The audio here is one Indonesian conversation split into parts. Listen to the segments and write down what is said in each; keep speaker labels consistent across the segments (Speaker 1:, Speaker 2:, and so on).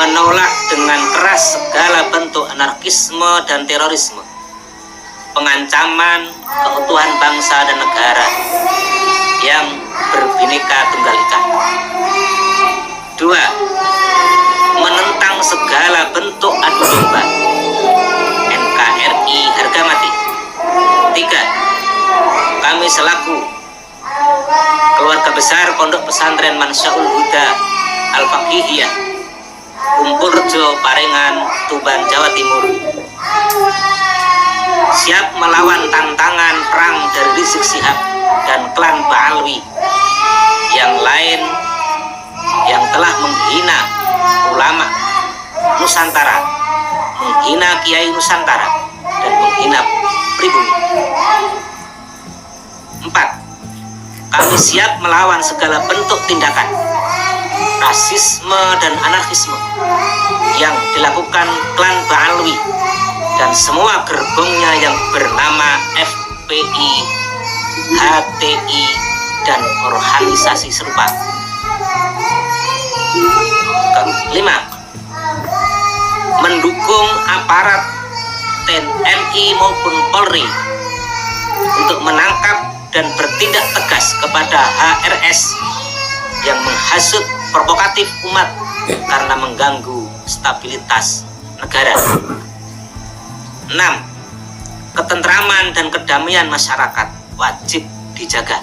Speaker 1: menolak dengan keras segala bentuk anarkisme dan terorisme, pengancaman keutuhan bangsa dan negara yang berbineka tunggal ika. 2. Menentang segala bentuk adu domba NKRI harga mati. 3. Kami selaku keluarga besar Pondok Pesantren Mansyaul Huda Al-Faqihiyah, Kumpulrejo, Parengan, Tuban, Jawa Timur, siap melawan tantangan perang dari Rizik Syihab dan klan Ba'alwi yang lain yang telah menghina ulama Nusantara, menghina Kiai Nusantara, dan menghina pribumi. 4. Kami siap melawan segala bentuk tindakan rasisme dan anarkisme yang dilakukan klan Ba'alwi dan semua gerbongnya yang bernama FPI, HTI, dan organisasi serupa. 5. Mendukung aparat TNI maupun Polri untuk menangkap dan bertindak tegas kepada HRS yang menghasut provokatif umat karena mengganggu stabilitas negara. 6. Ketentraman dan kedamaian masyarakat wajib dijaga,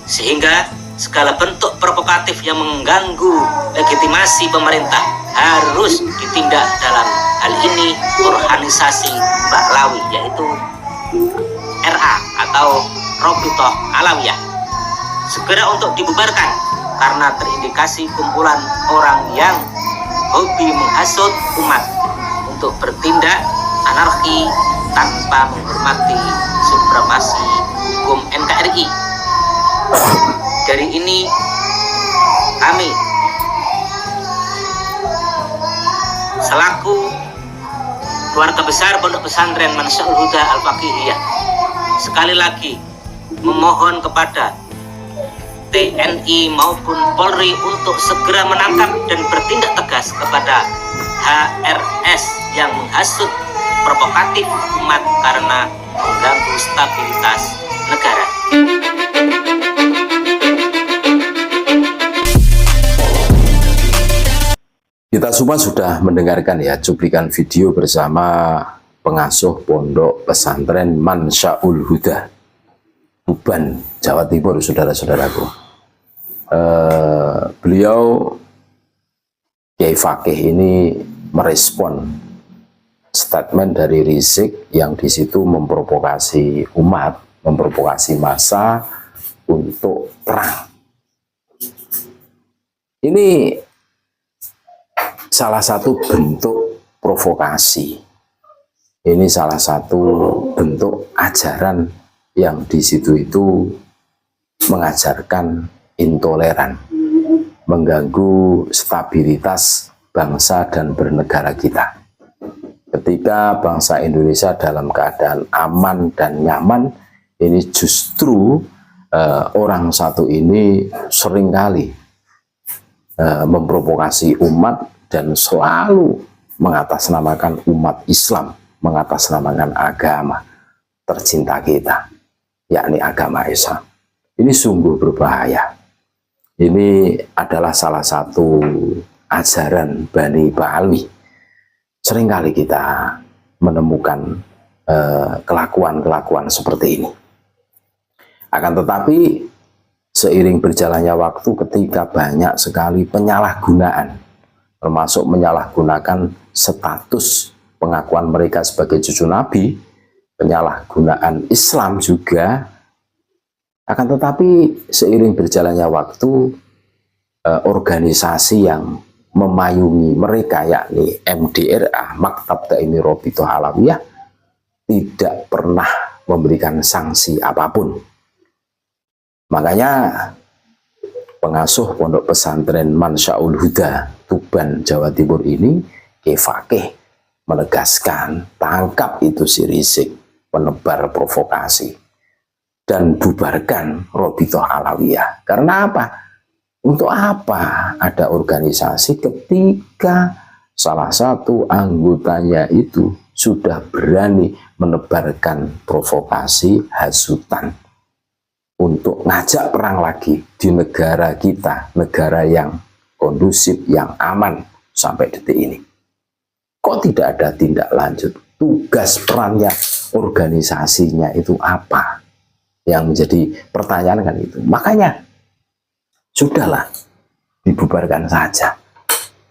Speaker 1: sehingga segala bentuk provokatif yang mengganggu legitimasi pemerintah harus ditindak. Dalam hal ini organisasi Ba'lawi, yaitu RA atau Robitoh Alawiyah, segera untuk dibubarkan karena terindikasi kumpulan orang yang hobi menghasut umat untuk bertindak anarki tanpa menghormati supremasi hukum NKRI. Dari ini kami selaku keluarga besar Pondok Pesantren Mansyaul Huda Al-Faqihiyah sekali lagi memohon kepada TNI maupun Polri untuk segera menangkap dan bertindak tegas kepada HRS yang menghasut provokatif umat karena mengganggu stabilitas negara.
Speaker 2: Kita semua sudah mendengarkan ya cuplikan video bersama pengasuh Pondok Pesantren Mansyaul Huda Tuban, Jawa Timur, saudara-saudaraku. Beliau Kiai Faqih ini merespon statement dari Rizik yang di situ memprovokasi umat, memprovokasi massa untuk perang. Ini salah satu bentuk provokasi. Ini salah satu bentuk ajaran yang di situ itu mengajarkan intoleran, mengganggu stabilitas bangsa dan bernegara kita. Ketika bangsa Indonesia dalam keadaan aman dan nyaman, ini justru orang satu ini seringkali memprovokasi umat dan selalu mengatasnamakan umat Islam, mengatasnamakan agama tercinta kita, yakni agama Islam. Ini sungguh berbahaya. Ini adalah salah satu ajaran Bani Ba'alwi. Seringkali kita menemukan kelakuan-kelakuan seperti ini. Akan tetapi seiring berjalannya waktu, ketika banyak sekali penyalahgunaan, termasuk menyalahgunakan status pengakuan mereka sebagai cucu Nabi, penyalahgunaan Islam juga. Akan tetapi seiring berjalannya waktu, organisasi yang memayungi mereka, yakni MDRA, Maktab Daimi Robitoh Alawiyah, tidak pernah memberikan sanksi apapun. Makanya pengasuh Pondok Pesantren Mansyaul Huda Tuban, Jawa Timur ini, Kiai Faqih, menegaskan, tangkap itu si Rizik, penebar provokasi, dan bubarkan Robitoh Alawiyah. Karena apa? Untuk apa ada organisasi ketika salah satu anggotanya itu sudah berani menebarkan provokasi, hasutan untuk ngajak perang lagi di negara kita, negara yang kondusif, yang aman sampai detik ini. Kok tidak ada tindak lanjut? Tugas perannya organisasinya itu apa? Yang menjadi pertanyaan kan itu. Makanya sudahlah, dibubarkan saja.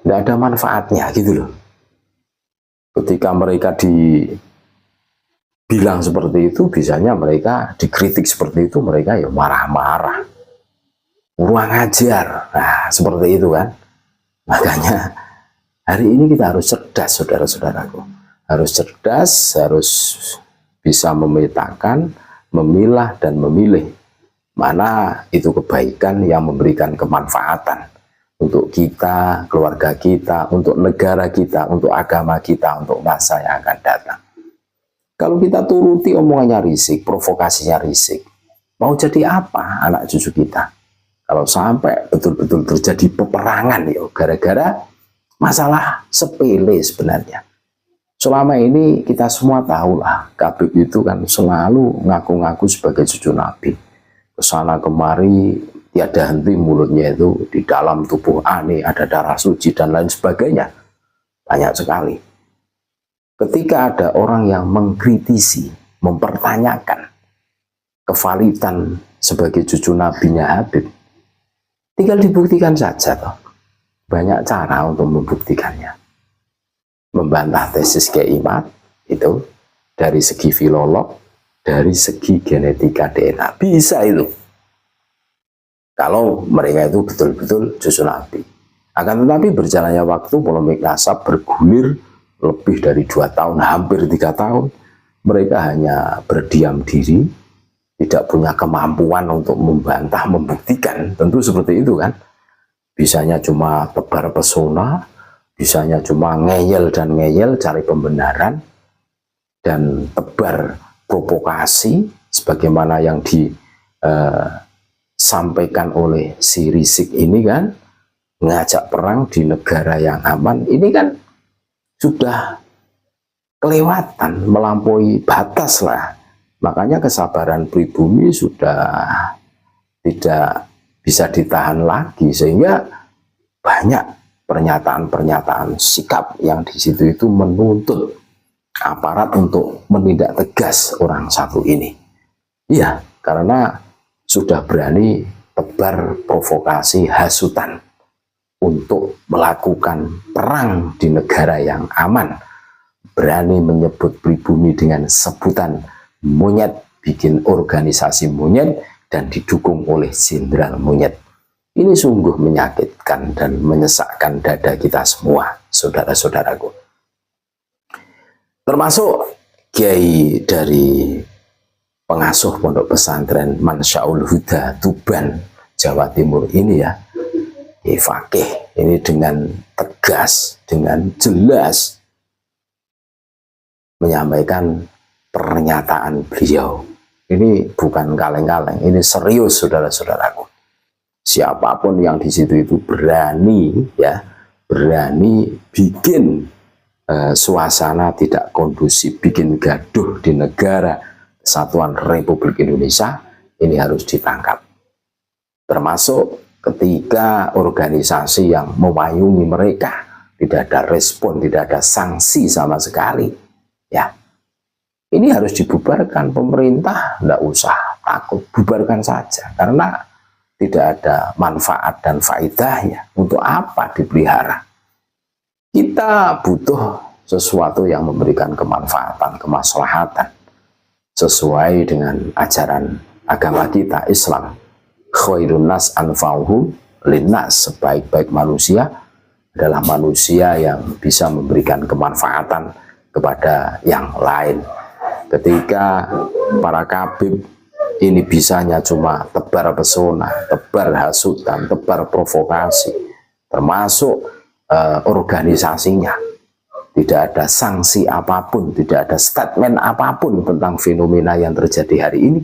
Speaker 2: Tidak ada manfaatnya gitu loh. Ketika mereka dibilang seperti itu, bisanya mereka dikritik seperti itu, mereka ya marah-marah. Kurang ajar. Nah, seperti itu kan. Makanya hari ini kita harus cerdas, saudara-saudaraku. Harus cerdas, harus bisa memetakan, memilah dan memilih mana itu kebaikan yang memberikan kemanfaatan untuk kita, keluarga kita, untuk negara kita, untuk agama kita, untuk masa yang akan datang. Kalau kita turuti omongannya risik, provokasinya risik, mau jadi apa anak cucu kita? Kalau sampai betul-betul terjadi peperangan ya gara-gara masalah sepele sebenarnya. Selama ini kita semua tahulah, Habib itu kan selalu ngaku-ngaku sebagai cucu Nabi. Kesana kemari tiada henti mulutnya itu, di dalam tubuh Ani ada darah suci dan lain sebagainya. Banyak sekali. Ketika ada orang yang mengkritisi, mempertanyakan kevalidan sebagai cucu nabinya Habib, tinggal dibuktikan saja toh. Banyak cara untuk membuktikannya. Membantah tesis Kiai itu dari segi filolog, dari segi genetika DNA. Bisa itu. Kalau mereka itu betul-betul cucu Nabi. Akan tetapi berjalannya waktu, polemik nasab bergulir lebih dari 2 tahun, hampir 3 tahun. Mereka hanya berdiam diri, tidak punya kemampuan untuk membantah, membuktikan. Tentu seperti itu kan. Bisanya cuma tebar pesona, bisanya cuma ngeyel dan ngeyel, cari pembenaran, dan tebar provokasi sebagaimana yang disampaikan oleh si Rizik ini kan, ngajak perang di negara yang aman. Ini kan sudah kelewatan, melampaui batas lah. Makanya kesabaran pribumi sudah tidak bisa ditahan lagi, sehingga banyak pernyataan-pernyataan sikap yang di situ itu menuntut aparat untuk menindak tegas orang satu ini. Iya, karena sudah berani tebar provokasi, hasutan untuk melakukan perang di negara yang aman. Berani menyebut pribumi dengan sebutan monyet, bikin organisasi monyet, dan didukung oleh jenderal monyet. Ini sungguh menyakitkan dan menyesakkan dada kita semua, saudara-saudaraku. Termasuk kiai dari pengasuh pondok pesantren Mansyaul Huda Tuban, Jawa Timur ini ya, Kiai Fakih ini dengan tegas, dengan jelas menyampaikan pernyataan beliau. Ini bukan kaleng-kaleng, ini serius, saudara-saudaraku. Siapapun yang di situ itu berani ya, berani bikin suasana tidak kondusif, bikin gaduh di negara Kesatuan Republik Indonesia, ini harus ditangkap. Termasuk ketika organisasi yang memayungi mereka tidak ada respon, tidak ada sanksi sama sekali, ya ini harus dibubarkan. Pemerintah tidak usah takut, bubarkan saja, karena tidak ada manfaat dan faedahnya. Untuk apa dipelihara? Kita butuh sesuatu yang memberikan kemanfaatan, kemaslahatan sesuai dengan ajaran agama kita, Islam. Khairun nas anfa'uhum linnas, sebaik-baik manusia adalah manusia yang bisa memberikan kemanfaatan kepada yang lain. Ketika para kabib ini bisanya cuma tebar pesona, tebar hasutan, tebar provokasi, termasuk organisasinya, tidak ada sanksi apapun, tidak ada statement apapun tentang fenomena yang terjadi hari ini,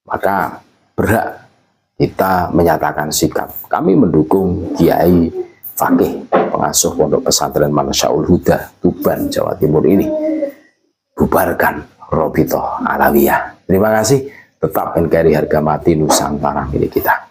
Speaker 2: maka berhak kita menyatakan sikap. Kami mendukung Kiai Fakih, pengasuh Pondok Pesantren Mansyaul Huda, Tuban, Jawa Timur ini. Bubarkan Robitoh Alawiyah. Terima kasih. Tetap NKRI harga mati Nusantara milik kita.